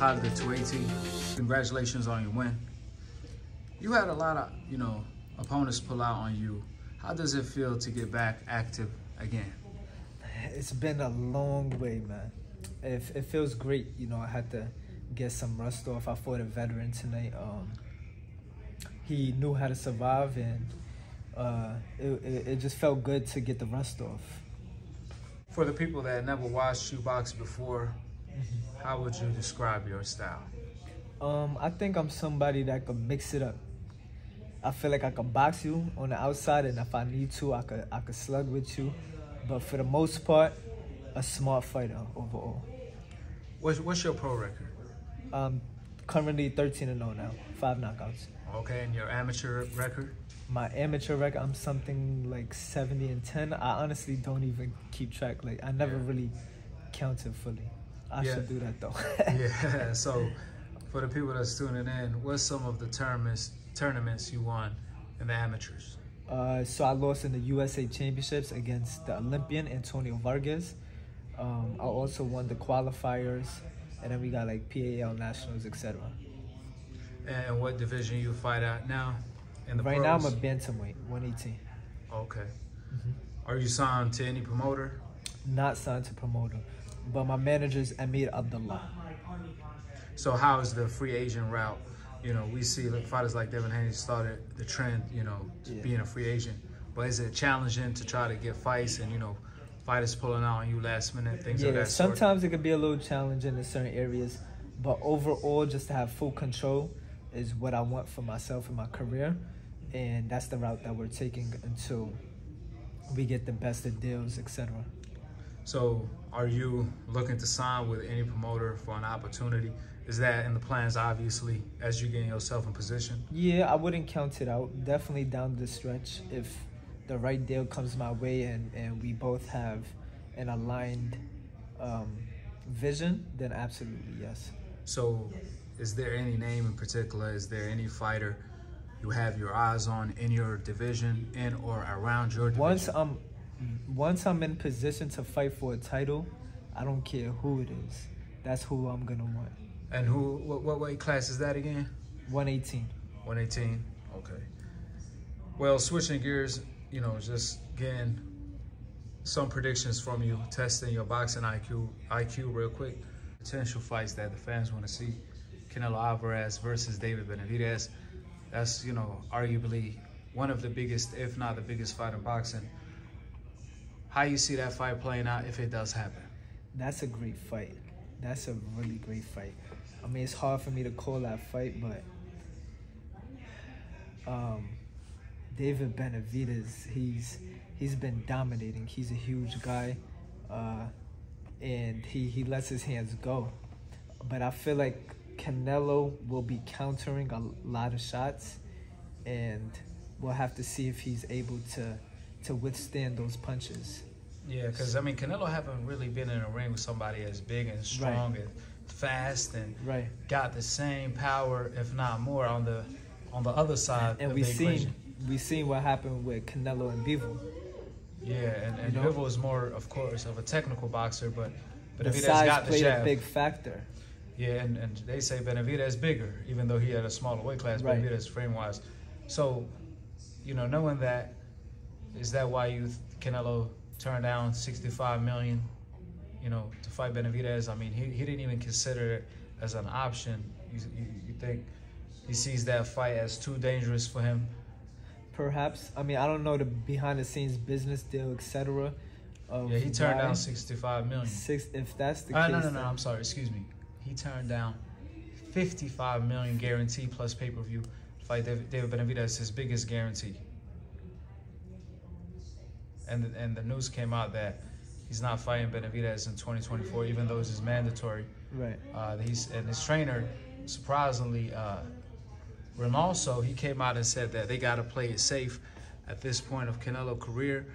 Khalid Twaiti. Congratulations on your win. You had a lot of, opponents pull out on you. How does it feel to get back active again? It's been a long way, man. It feels great. I had to get some rust off. I fought a veteran tonight. He knew how to survive, and it just felt good to get the rust off. For the people that never watched you box before, how would you describe your style? I think I'm somebody that could mix it up. I feel like I could box you on the outside, and if I need to, I could slug with you. But for the most part, a smart fighter overall. What's your pro record? Currently 13-0 now, 5 knockouts. Okay, and your amateur record? My amateur record, I'm something like 70-10. I honestly don't even keep track. Like, I never really counted fully. I should do that though. Yeah. So, for the people that's tuning in, what's some of the tournaments you won in the amateurs? So I lost in the USA Championships against the Olympian Antonio Vargas. I also won the qualifiers, and then we got like PAL nationals, etc. And what division you fight at now? In the right pros? now I'm a bantamweight, 118. Okay. Are you signed to any promoter? Not signed to promoter, but my manager's Amir Abdullah. So how is the free agent route? We see fighters like Devin Haney started the trend, being a free agent. But is it challenging to try to get fights and, fighters pulling out on you last minute, things of that sort? Sometimes it could be a little challenging in certain areas. But overall, just to have full control is what I want for myself and my career. And that's the route that we're taking until we get the best of deals, etc. So are you looking to sign with any promoter for an opportunity? Is that in the plans, obviously, as you're getting yourself in position? Yeah, I wouldn't count it out. Definitely down the stretch. If the right deal comes my way and we both have an aligned vision, then absolutely, yes. So is there any name in particular? Is there any fighter you have your eyes on in your division, in or around your division? Once I'm in position to fight for a title, I don't care who it is. That's who I'm going to want. And what weight class is that again? 118. 118, okay. Well, switching gears, just getting some predictions from you, testing your boxing IQ real quick. Potential fights that the fans want to see. Canelo Alvarez versus David Benavidez. That's, arguably one of the biggest, if not the biggest fight in boxing. How you see that fight playing out if it does happen? That's a great fight. That's a really great fight. I mean, it's hard for me to call that fight, but David Benavidez, he's been dominating. He's a huge guy, and he lets his hands go. But I feel like Canelo will be countering a lot of shots, and we'll have to see if he's able to withstand those punches. Yeah, because, Canelo haven't really been in a ring with somebody as big and strong and fast and got the same power, if not more, on the other side and of the equation. We seen what happened with Canelo and Bivol. Yeah, and Bivol is more, of course, of a technical boxer, but the Benavidez size got the played jab. a big factor. Yeah, and they say Benavidez is bigger, even though he had a smaller weight class, Benavidez frame-wise. So, knowing that, is that why Canelo turned down $65 million, to fight Benavidez? He didn't even consider it as an option. You think he sees that fight as too dangerous for him? Perhaps. I don't know the behind-the-scenes business deal, etc. Yeah, he turned down $65 million. If that's the case. No, I'm sorry. Excuse me. He turned down $55 million guarantee plus pay-per-view to fight David Benavidez, his biggest guarantee. And the news came out that he's not fighting Benavidez in 2024, even though it's mandatory. Right. And his trainer, surprisingly, Ronaldo, he came out and said that they got to play it safe at this point of Canelo's career.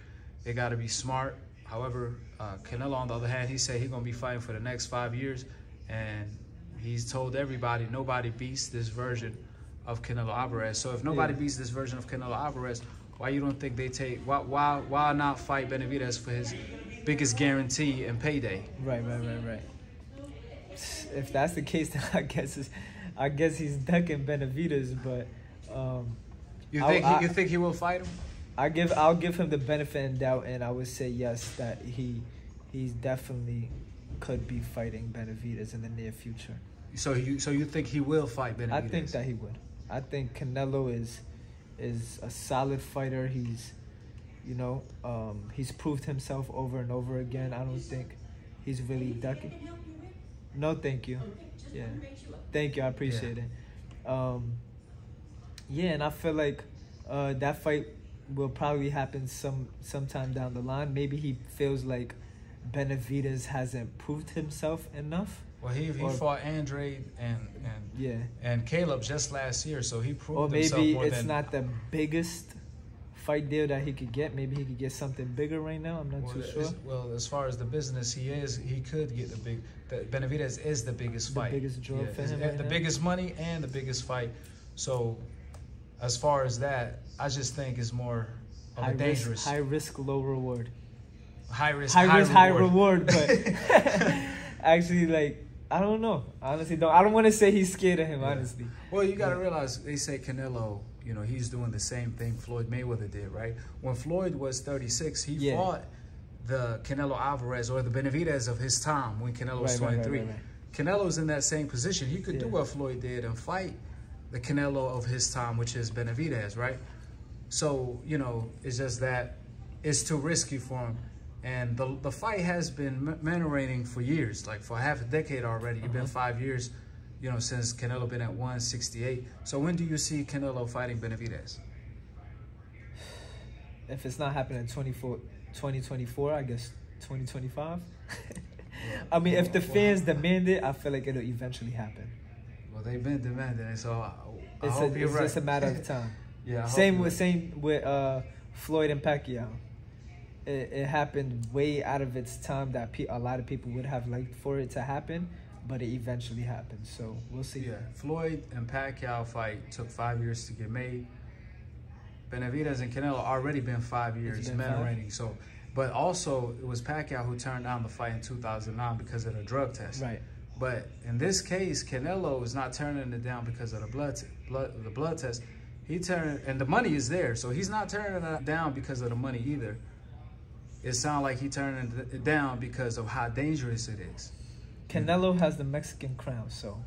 They got to be smart. However, Canelo, on the other hand, he said he's going to be fighting for the next 5 years. And he's told everybody nobody beats this version of Canelo Alvarez. So if nobody beats this version of Canelo Alvarez, why you don't think they take, why not fight Benavidez for his biggest guarantee and payday? Right. if that's the case, then I guess he's ducking Benavidez. But you think he will fight him? I'll give him the benefit of doubt, and I would say yes, that he's definitely could be fighting Benavidez in the near future. So you think he will fight Benavidez? I think that he would. I think Canelo is a solid fighter. He's he's proved himself over and over again. I don't think he's really ducking. No, thank you. Yeah, thank you. I appreciate it. Yeah, and I feel like that fight will probably happen sometime down the line. Maybe he feels like Benavidez hasn't proved himself enough. Well, he fought Andre and Caleb just last year, so he proved himself more. Or maybe it's not the biggest fight deal that he could get. Maybe he could get something bigger right now. I'm not too sure. Well, as far as the business he could get Benavidez is the biggest fight. The biggest draw for him right the now. biggest money and the biggest fight. So as far as that, I just think it's more of a dangerous. High risk, low reward. High risk, high reward. But actually, like, I don't know. Honestly, I don't want to say he's scared of him, honestly. Well, you got to realize, they say Canelo, he's doing the same thing Floyd Mayweather did, right? When Floyd was 36, he fought the Canelo Alvarez or the Benavidez of his time when Canelo was 23. Right. Canelo's in that same position. He could do what Floyd did and fight the Canelo of his time, which is Benavidez, right? So, it's just that it's too risky for him. And the fight has been maneurating for years, like for half a decade already. It's been 5 years, since Canelo been at 168. So when do you see Canelo fighting Benavidez? If it's not happening in 2024, I guess 2025. I mean, if the fans demand it, I feel like it'll eventually happen. Well, they've been demanding it, so I hope you're it's right. just a matter of time. Yeah. Same with Floyd and Pacquiao. It happened way out of its time that a lot of people would have liked for it to happen, but it eventually happened. So we'll see. Yeah, Floyd and Pacquiao fight took 5 years to get made. Benavidez and Canelo already been 5 years maneurating. So, but also it was Pacquiao who turned down the fight in 2009 because of the drug test. Right. But in this case, Canelo is not turning it down because of the blood test. And the money is there, so he's not turning it down because of the money either. It sounds like he turning it down because of how dangerous it is. Canelo has the Mexican crown, so.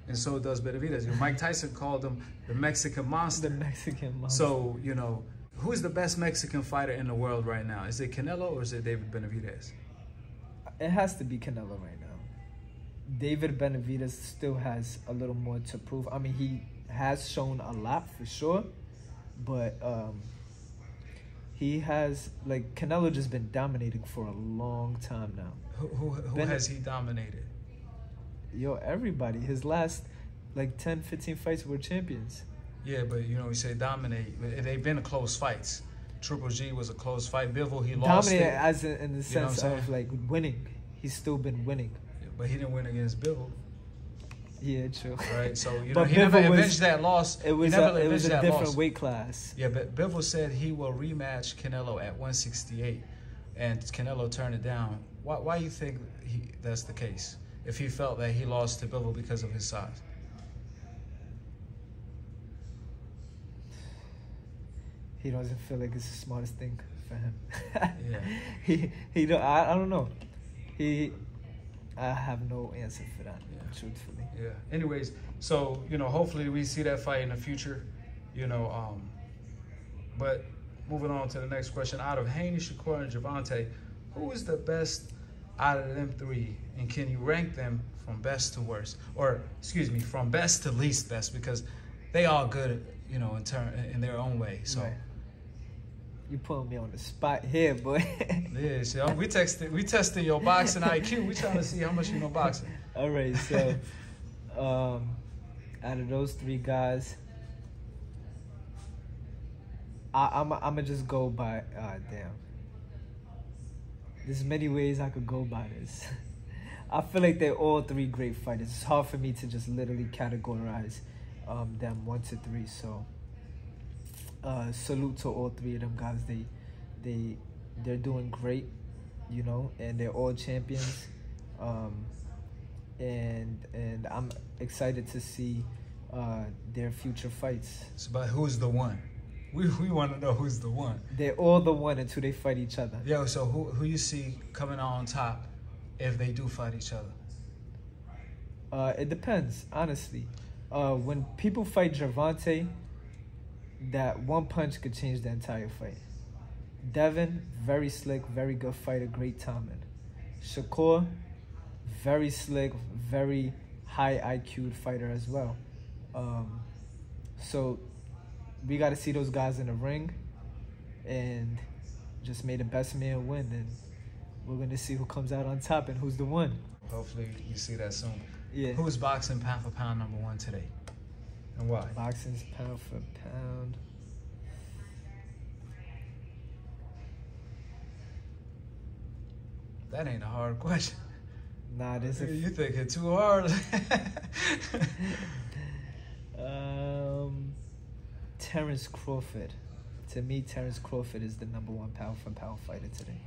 And so does Benavidez. Mike Tyson called him the Mexican monster. The Mexican monster. So, who's the best Mexican fighter in the world right now? Is it Canelo or is it David Benavidez? It has to be Canelo right now. David Benavidez still has a little more to prove. I mean, he has shown a lot for sure, but he has, like, Canelo just been dominating for a long time now. Who has he dominated? Yo, everybody. His last, 10, 15 fights were champions. Yeah, but, we say dominate. They've been close fights. Triple G was a close fight. Bivol, he lost it. Dominated as in the sense of, winning. He's still been winning. Yeah, but he didn't win against Bivol. Yeah, true. Right, so he never avenged that loss. It was a different weight class. Yeah, but Bivol said he will rematch Canelo at 168, and Canelo turned it down. Why do you think that's the case? If he felt that he lost to Bivol because of his size? He doesn't feel like it's the smartest thing for him. Yeah. I don't know. I have no answer for that, truthfully. Yeah. Anyways, so, hopefully we see that fight in the future, but moving on to the next question. Out of Haney, Shakur, and Gervonta, who is the best out of them three? And can you rank them from best to worst? Or, excuse me, from best to least best, because they all good, in their own way. So. Right. You putting me on the spot here, boy. Yeah, so we testing your boxing IQ. We trying to see how much you know boxing. All right, so out of those three guys, I'm gonna just go by. Damn, there's many ways I could go by this. I feel like they're all three great fighters. It's hard for me to just literally categorize them 1 to 3. So. Salute to all three of them guys. They're doing great, and they're all champions. and I'm excited to see their future fights. So, but who's the one? We want to know who's the one. They're all the one until they fight each other. Yo, so who you see coming out on top if they do fight each other? It depends, honestly. When people fight Gervonta, that one punch could change the entire fight. Devin, very slick, very good fighter, great timing. Shakur, very slick, very high IQ fighter as well. So we got to see those guys in the ring and just may the best man win. And we're going to see who comes out on top and who's the one. Hopefully you see that soon. Yeah. Who's boxing pound for pound #1 today? And why? Boxing's pound for pound. That ain't a hard question. Nah, this is... You thinking too hard. Terence Crawford. To me, Terence Crawford is the #1 pound for pound fighter today.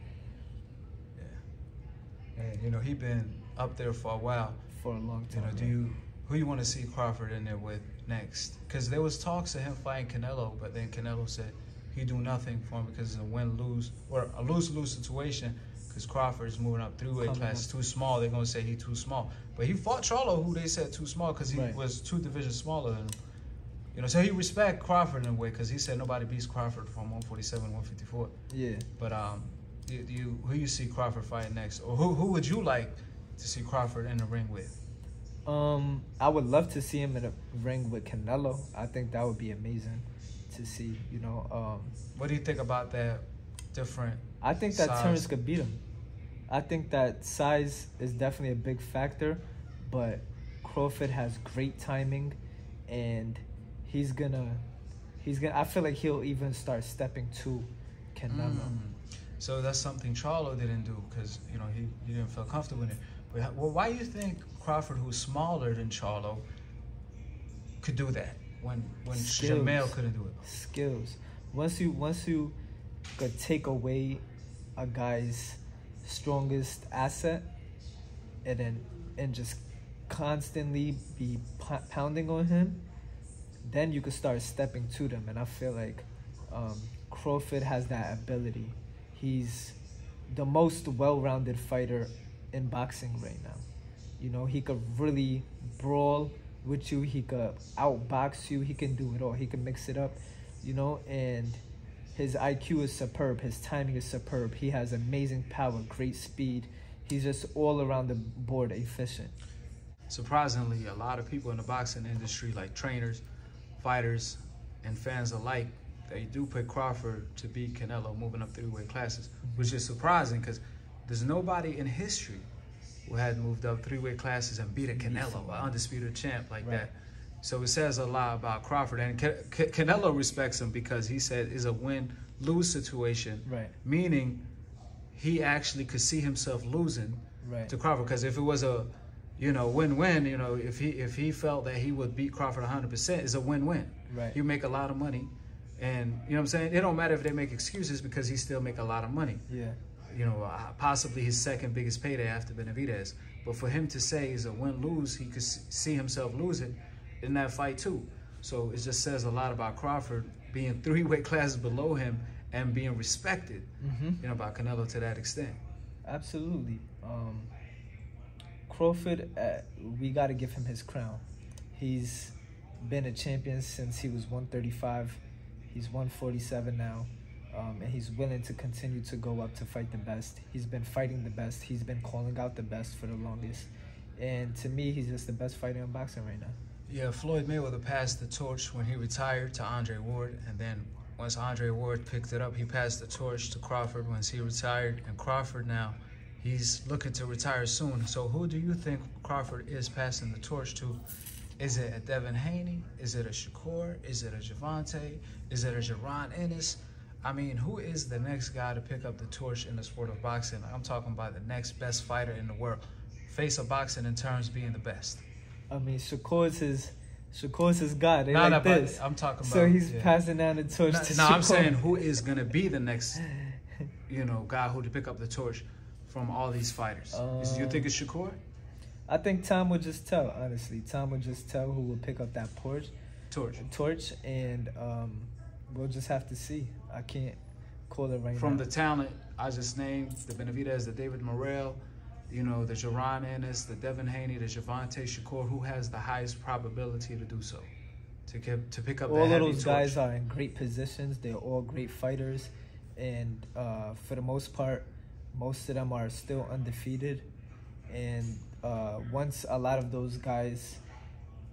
Yeah. And, you know, he been up there for a while. For a long time. You know, who you want to see Crawford in there with next? Because there was talks of him fighting Canelo, but then Canelo said he'd do nothing for him because it's a win-lose or a lose-lose situation. Because Crawford is moving up 3-weight class, too small. They're gonna say he's too small, but he fought Charlo, who they said too small because he was 2 divisions smaller than him. You know, so he respect Crawford in a way because he said nobody beats Crawford from 147, 154. Yeah. But who you see Crawford fighting next, or who would you like to see Crawford in the ring with? I would love to see him in a ring with Canelo. I think that would be amazing to see. You know. What do you think about that different? I think that Terence could beat him. I think that size is definitely a big factor, but Crawford has great timing, and he's gonna. I feel like he'll even start stepping to Canelo. So that's something Charlo didn't do because you know he didn't feel comfortable in it. But why do you think Crawford, who's smaller than Charlo, could do that when Jamel couldn't do it? Skills. Once you could take away a guy's strongest asset and just constantly be pounding on him, then you could start stepping to them. And I feel like Crawford has that ability. He's the most well-rounded fighter in boxing right now. You know, he could really brawl with you. He could outbox you. He can do it all. He can mix it up, you know, and his IQ is superb. His timing is superb. He has amazing power, great speed. He's just all around the board efficient. Surprisingly, a lot of people in the boxing industry, like trainers, fighters, and fans alike, they do pick Crawford to beat Canelo moving up 3-weight classes, which is surprising because there's nobody in history who had moved up 3-weight classes and beat a Canelo, an undisputed champ like that. So it says a lot about Crawford. And Canelo respects him because he said it's a win-lose situation, meaning he actually could see himself losing to Crawford. Because if it was a, you know, win-win, you know, if he felt that he would beat Crawford 100%, it's a win-win. You make a lot of money. And, you know what I'm saying? It don't matter if they make excuses because he still make a lot of money. You know, possibly his second biggest payday after Benavidez. But for him to say it's a win-lose, he could see himself losing in that fight too. So it just says a lot about Crawford being 3-weight classes below him and being respected, you know, by Canelo to that extent. Absolutely. Crawford, we got to give him his crown. He's been a champion since he was 135. He's 147 now, and he's willing to continue to go up to fight the best. He's been fighting the best. He's been calling out the best for the longest. And to me, he's just the best fighter in boxing right now. Yeah, Floyd Mayweather passed the torch when he retired to Andre Ward, and then once Andre Ward picked it up, he passed the torch to Crawford once he retired, and Crawford now, he's looking to retire soon. So who do you think Crawford is passing the torch to? Is it a Devin Haney? Is it a Shakur? Is it a Gervonta? Is it a Jaron Ennis? I mean, who is the next guy to pick up the torch in the sport of boxing? I'm talking about the next best fighter in the world. Face of boxing in terms of being the best. I mean, Shakur's his guy. They like this. I'm talking about. So he's passing down the torch to Shakur. No, I'm saying who is going to be the next, you know, guy who to pick up the torch from all these fighters. Do you think it's Shakur? I think time will just tell, honestly. Time will just tell who will pick up that torch, and we'll just have to see. I can't call it right now. From the talent I just named, the Benavidez, the David Morrell, you know, the Jaron Ennis, the Devin Haney, the Javante Shakur, who has the highest probability to do so, to pick up all the heavy of those torch? guys are in great positions. They're all great fighters, and for the most part, most of them are still undefeated. And once a lot of those guys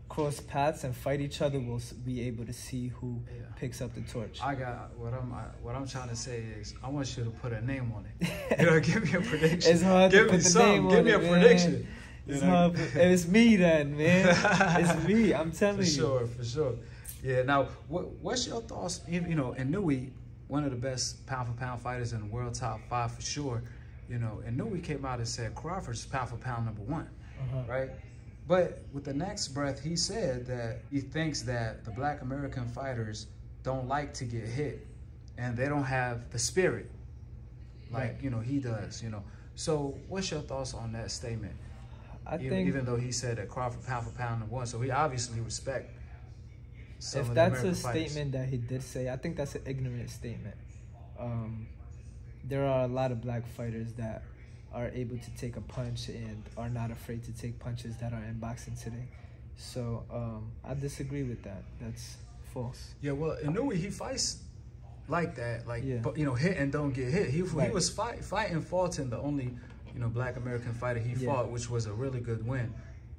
cross paths and fight each other, we'll be able to see who picks up the torch. I got what I'm trying to say is I want you to put a name on it. You know, give me a prediction. It's hard to put the name on it. Give me a prediction. It's hard. It's me then, man. It's me. I'm telling you. For sure. Yeah. Now, what's your thoughts? You know, Inoue, one of the best pound for pound fighters in the world, top 5 for sure. You know, Inoue came out and said Crawford's pound for pound #1, right? But with the next breath, he said that he thinks that the Black American fighters don't like to get hit, and they don't have the spirit like you know he does. You know, so what's your thoughts on that statement? I think even though he said that Crawford pound for pound #1, so he obviously respect. If that's a statement that he did say, I think that's an ignorant statement. There are a lot of black fighters that are able to take a punch and are not afraid to take punches that are in boxing today. So I disagree with that. That's false. Yeah, well, Inoue, he fights like that, like you know, hit and don't get hit. He was fighting Fulton, the only Black American fighter he fought, which was a really good win,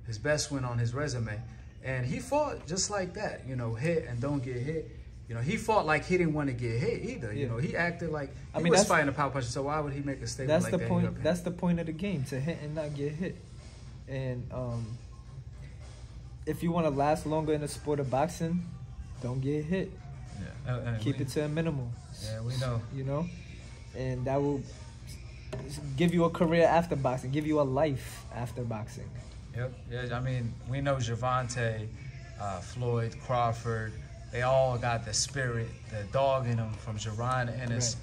his best win on his resume, and he fought just like that, hit and don't get hit. He fought like he didn't want to get hit either. He acted like he was fighting a power puncher. So why would he make a statement like that? That's the point. That's the point of the game, to hit and not get hit. And if you want to last longer in the sport of boxing, don't get hit. Yeah, keep it to a minimum. Yeah, we know. And that will give you a career after boxing, give you a life after boxing. Yep. Yeah. I mean, we know Javante, Floyd, Crawford. They all got the spirit, the dog in them, from Jaron Ennis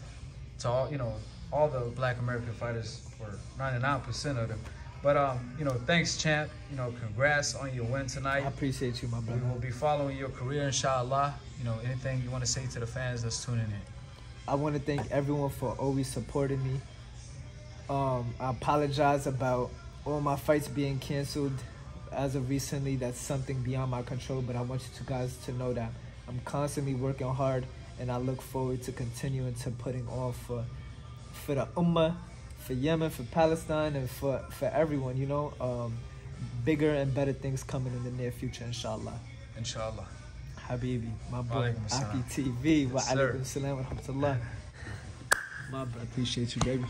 to all the Black American fighters, for 99% of them. But thanks, champ. Congrats on your win tonight. I appreciate you, my brother. We will be following your career, inshallah. Anything you want to say to the fans that's tuning in? I want to thank everyone for always supporting me. I apologize about all my fights being canceled as of recently. That's something beyond my control, but I want you guys to know that I'm constantly working hard, and I look forward to continuing to putting on for the Ummah, for Yemen, for Palestine, and for everyone, bigger and better things coming in the near future, inshallah. Inshallah. Habibi, my boy, Akhi TV. Wa alaikum salam wa rahmatullah. My brother, appreciate you, baby.